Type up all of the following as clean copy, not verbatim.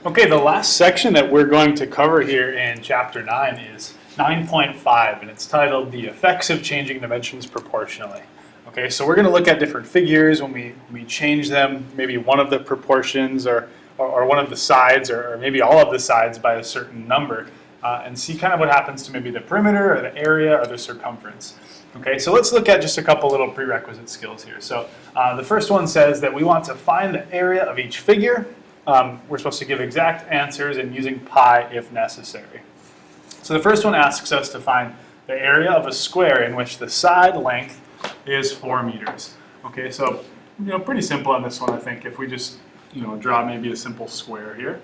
Okay, the last section that we're going to cover here in Chapter 9 is 9.5, and it's titled The Effects of Changing Dimensions Proportionally. Okay, so we're going to look at different figures when we change them, maybe one of the proportions or one of the sides or maybe all of the sides by a certain number, and see kind of what happens to maybe the perimeter or the area or the circumference. Okay, so let's look at just a couple little prerequisite skills here. So the first one says that we want to find the area of each figure. We're supposed to give exact answers and using pi if necessary. So the first one asks us to find the area of a square in which the side length is 4 meters. Okay, so pretty simple on this one, I think. If we just draw maybe a simple square here.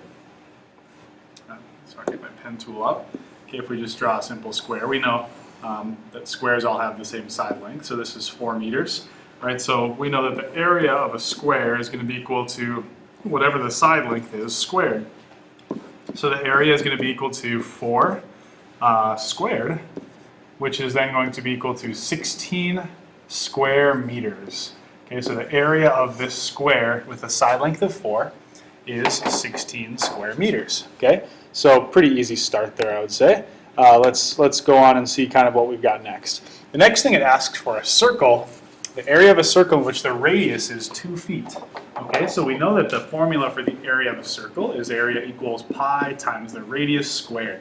Sorry, get my pen tool up. Okay, if we just draw a simple square, we know that squares all have the same side length. So this is 4 meters, right? So we know that the area of a square is going to be equal to whatever the side length is squared. So the area is going to be equal to 4 squared, which is then going to be equal to 16 square meters. Okay, so the area of this square with a side length of 4 is 16 square meters. Okay, so pretty easy start there, I would say. Let's go on and see kind of what we've got next. The next thing it asks for a circle, the area of a circle in which the radius is 2 feet. Okay, so we know that the formula for the area of a circle is area equals pi times the radius squared.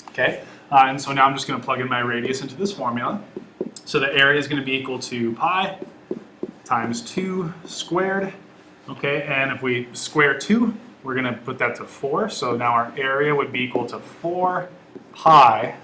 Okay, and so now I'm just going to plug in my radius into this formula. So the area is going to be equal to pi times 2 squared. Okay, and if we square 2, we're going to put that to 4. So now our area would be equal to 4 pi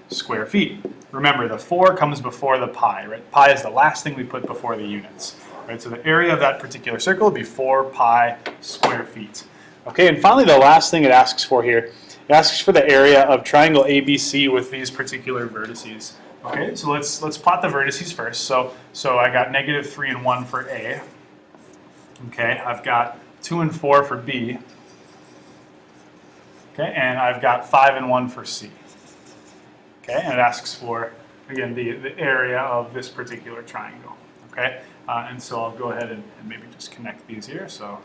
square feet. Remember, the 4 comes before the pi, right? Pi is the last thing we put before the units. Right, so the area of that particular circle would be 4 pi square feet. Okay, and finally the last thing it asks for here, it asks for the area of triangle ABC with these particular vertices. Okay, so let's plot the vertices first. So I got -3 and 1 for A. Okay, I've got 2 and 4 for B. Okay, and I've got 5 and 1 for C. Okay, and it asks for, again, the area of this particular triangle. Okay, and so I'll go ahead and maybe just connect these here. So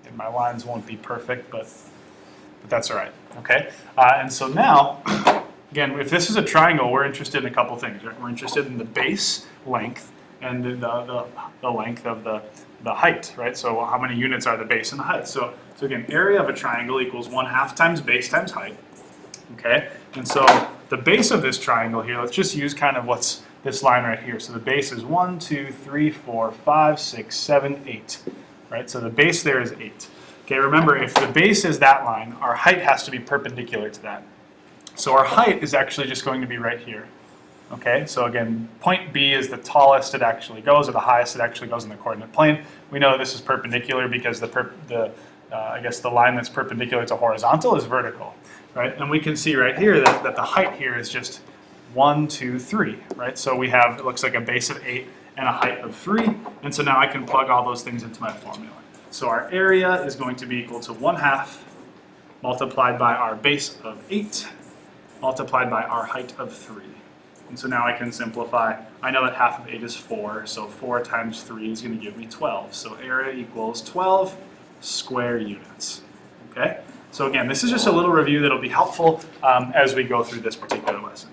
and my lines won't be perfect, but that's all right. Okay, and so now, again, if this is a triangle, we're interested in a couple things. Right? We're interested in the base length and the length of the height, right? So how many units are the base and the height? So again, area of a triangle equals 1/2 times base times height. Okay, and so the base of this triangle here, let's just use kind of what's this line right here. So the base is 1, 2, 3, 4, 5, 6, 7, 8. Right, so the base there is 8. Okay, remember, if the base is that line, our height has to be perpendicular to that. So our height is actually just going to be right here. Okay, so again, point B is the tallest it actually goes, or the highest it actually goes in the coordinate plane. We know this is perpendicular because I guess the line that's perpendicular to horizontal is vertical, right? And we can see right here that the height here is just 1, 2, 3, right? So we have, it looks like a base of 8 and a height of 3, and so now I can plug all those things into my formula. So our area is going to be equal to 1/2 multiplied by our base of 8 multiplied by our height of 3. And so now I can simplify. I know that half of 8 is 4, so 4 times 3 is going to give me 12. So area equals 12 square units. Okay? So again, this is just a little review that will be helpful as we go through this particular lesson.